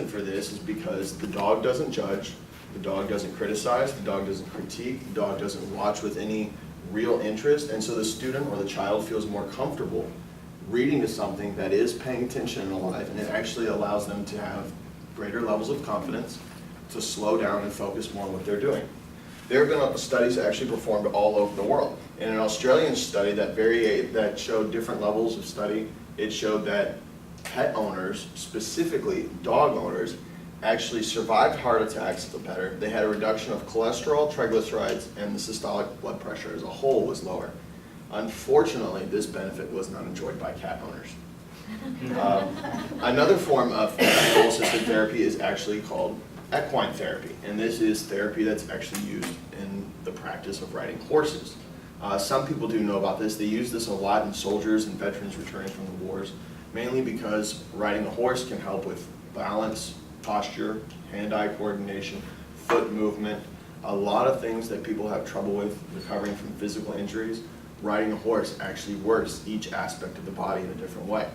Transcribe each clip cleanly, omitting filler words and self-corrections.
for this is because the dog doesn't judge, the dog doesn't criticize, the dog doesn't critique, the dog doesn't watch with any real interest, and so the student or the child feels more comfortable reading to something that is paying attention and alive, and it actually allows them to have greater levels of confidence, to slow down and focus more on what they're doing. There have been studies actually performed all over the world. In an Australian study that showed different levels of study, it showed that pet owners, specifically dog owners, actually survived heart attacks better. They had a reduction of cholesterol, triglycerides, and the systolic blood pressure as a whole was lower. Unfortunately, this benefit was not enjoyed by cat owners. Another form of animal-assisted therapy is actually called equine therapy, and this is therapy that's actually used in the practice of riding horses. Some people do know about this. They use this a lot in soldiers and veterans returning from the wars, mainly because riding a horse can help with balance, posture, hand-eye coordination, foot movement, a lot of things that people have trouble with recovering from physical injuries. Riding a horse actually works each aspect of the body in a different way.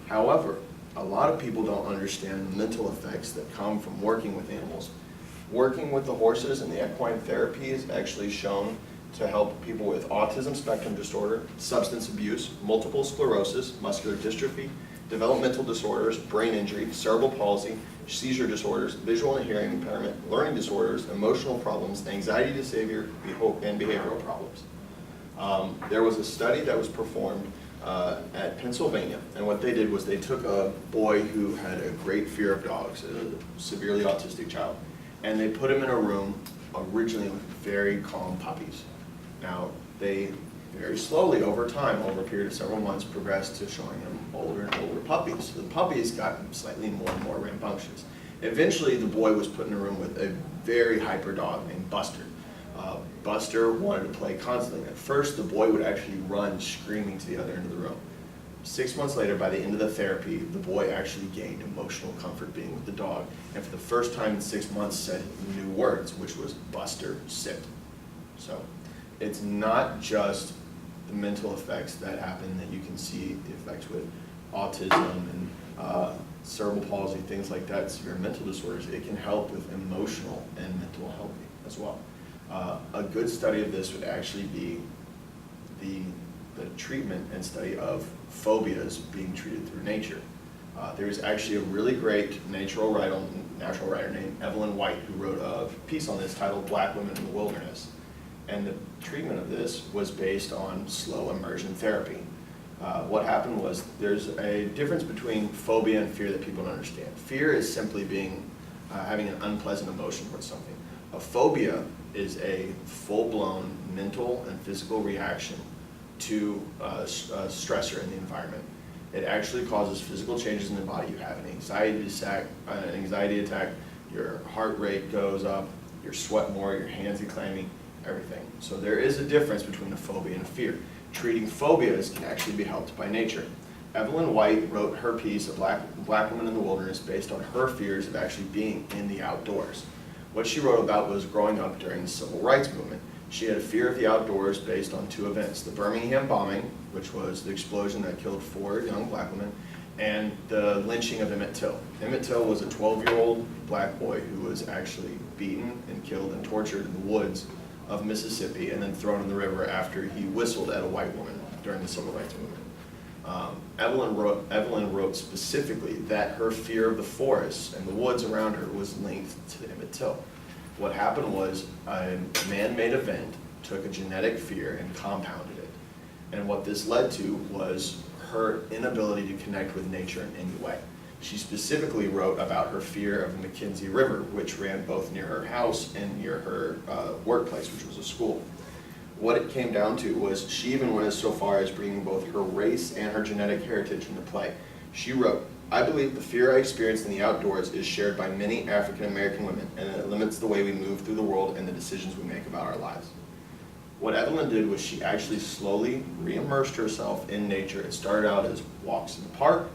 However, a lot of people don't understand the mental effects that come from working with animals. Working with the horses and the equine therapy is actually shown to help people with autism spectrum disorder, substance abuse, multiple sclerosis, muscular dystrophy, developmental disorders, brain injury, cerebral palsy, seizure disorders, visual and hearing impairment, learning disorders, emotional problems, anxiety disorder, and behavioral problems. There was a study that was performed at Pennsylvania, and what they did was they took a boy who had a great fear of dogs, a severely autistic child, and they put him in a room originally with very calm puppies. Now, they very slowly over time, over a period of several months, progressed to showing him older and older puppies. So the puppies got slightly more and more rambunctious. Eventually, the boy was put in a room with a very hyper dog named Buster. Buster wanted to play constantly. At first, the boy would actually run screaming to the other end of the room. 6 months later, by the end of the therapy, the boy actually gained emotional comfort being with the dog, and for the first time in 6 months said new words, which was Buster, sit. So it's not just the mental effects that happen that you can see the effects with autism and cerebral palsy, things like that, severe mental disorders. It can help with emotional and mental health as well. A good study of this would actually be the treatment and study of phobias being treated through nature. There's actually a really great natural writer named Evelyn White who wrote a piece on this titled Black Women in the Wilderness. And the treatment of this was based on slow immersion therapy. What happened was there's a difference between phobia and fear that people don't understand. Fear is simply having an unpleasant emotion towards something. A phobia is a full-blown mental and physical reaction to a stressor in the environment. It actually causes physical changes in the body. You have an anxiety attack, your heart rate goes up, you sweat more, your hands are clammy, everything. So there is a difference between a phobia and a fear. Treating phobias can actually be helped by nature. Evelyn White wrote her piece, A Black Woman in the Wilderness, based on her fears of actually being in the outdoors. What she wrote about was growing up during the Civil Rights Movement. She had a fear of the outdoors based on two events: the Birmingham bombing, which was the explosion that killed 4 young black women, and the lynching of Emmett Till. Emmett Till was a 12-year-old black boy who was actually beaten and killed and tortured in the woods of Mississippi and then thrown in the river after he whistled at a white woman during the Civil Rights Movement. Evelyn wrote specifically that her fear of the forests and the woods around her was linked to Emmett Till. What happened was a man-made event took a genetic fear and compounded it. And what this led to was her inability to connect with nature in any way. She specifically wrote about her fear of the McKenzie River, which ran both near her house and near her workplace, which was a school. What it came down to was she even went so far as bringing both her race and her genetic heritage into play. She wrote, "I believe the fear I experience in the outdoors is shared by many African American women, and it limits the way we move through the world and the decisions we make about our lives." What Evelyn did was she actually slowly re-immersed herself in nature. It started out as walks in the park,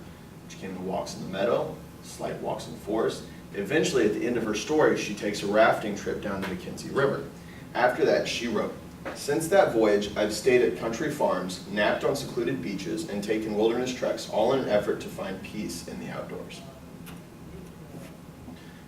which came to walks in the meadow, slight walks in the forest. Eventually, at the end of her story, she takes a rafting trip down the McKenzie River. After that, she wrote, "Since that voyage, I've stayed at country farms, napped on secluded beaches, and taken wilderness treks, all in an effort to find peace in the outdoors."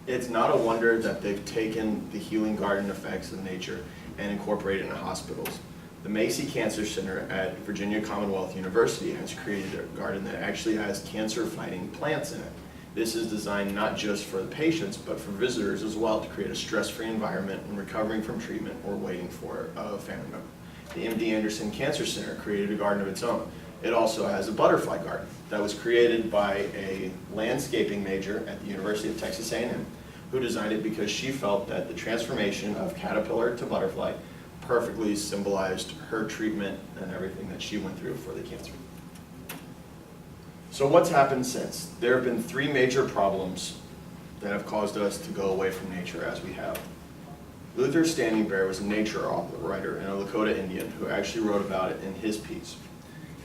It's not a wonder that they've taken the healing garden effects of nature and incorporated it into hospitals. The Macy Cancer Center at Virginia Commonwealth University has created a garden that actually has cancer-fighting plants in it. This is designed not just for the patients, but for visitors as well, to create a stress-free environment when recovering from treatment or waiting for a family member. The MD Anderson Cancer Center created a garden of its own. It also has a butterfly garden that was created by a landscaping major at the University of Texas A&M, who designed it because she felt that the transformation of caterpillar to butterfly perfectly symbolized her treatment and everything that she went through for the cancer. So what's happened since? There have been 3 major problems that have caused us to go away from nature as we have. Luther Standing Bear was a nature writer and a Lakota Indian who actually wrote about it in his piece.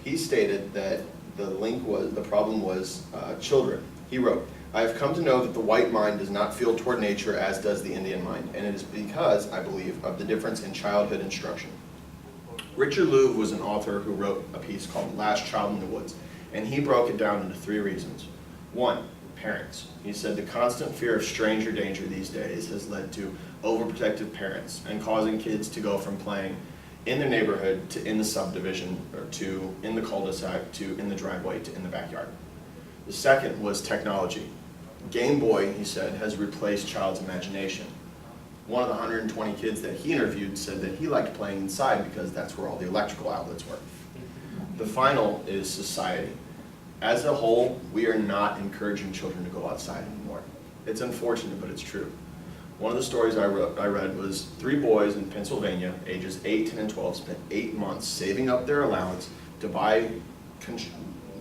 He stated that the problem was children. He wrote, "I have come to know that the white mind does not feel toward nature as does the Indian mind, and it is because, I believe, of the difference in childhood instruction." Richard Louv was an author who wrote a piece called Last Child in the Woods, and he broke it down into 3 reasons. 1, parents. He said the constant fear of stranger danger these days has led to overprotective parents and causing kids to go from playing in their neighborhood to in the subdivision, or to in the cul-de-sac, to in the driveway, to in the backyard. The second was technology. Game Boy, he said, has replaced child's imagination. One of the 120 kids that he interviewed said that he liked playing inside because that's where all the electrical outlets were. The final is society. As a whole, we are not encouraging children to go outside anymore. It's unfortunate, but it's true. One of the stories I read was 3 boys in Pennsylvania, ages 8, 10, and 12, spent 8 months saving up their allowance to buy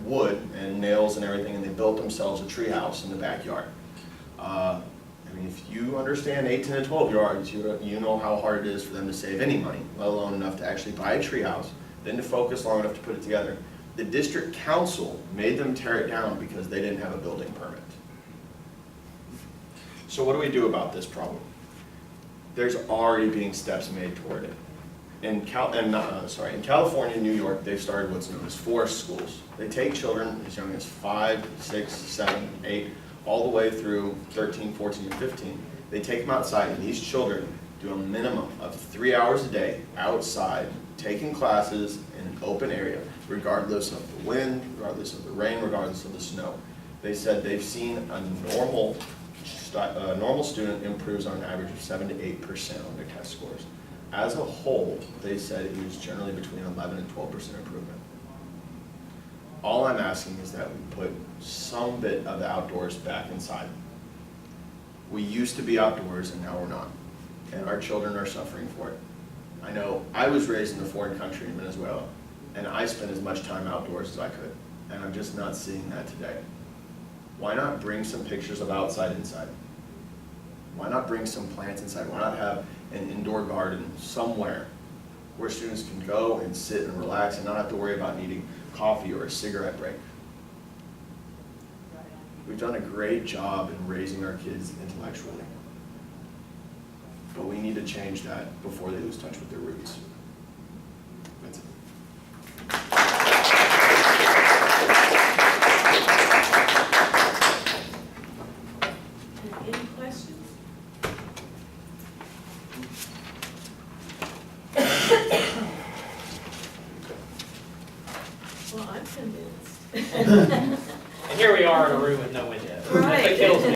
wood and nails and everything, and they built themselves a tree house in the backyard. I mean, if you understand 8, 10, and 12-year-olds, you know how hard it is for them to save any money, let alone enough to actually buy a tree house, then to focus long enough to put it together. The district council made them tear it down because they didn't have a building permit. So what do we do about this problem? There's already being steps made toward it. In California and New York, they've started what's known as forest schools. They take children as young as 5, 6, 7, 8, all the way through 13, 14, and 15. They take them outside, and these children do a minimum of 3 hours a day outside, taking classes in an open area, regardless of the wind, regardless of the rain, regardless of the snow. They said they've seen a normal student improves on an average of 7 to 8% on their test scores. As a whole, they said it was generally between 11 and 12% improvement. All I'm asking is that we put some bit of the outdoors back inside. We used to be outdoors and now we're not, and our children are suffering for it. I know I was raised in a foreign country in Venezuela, and I spent as much time outdoors as I could, and I'm just not seeing that today. Why not bring some pictures of outside inside? Why not bring some plants inside? Why not have an indoor garden somewhere where students can go and sit and relax and not have to worry about needing coffee or a cigarette break? We've done a great job in raising our kids intellectually, but we need to change that before they lose touch with their roots. That's it. Any questions? Well, I'm convinced. And here we are in a room with no window. Right. That kills me.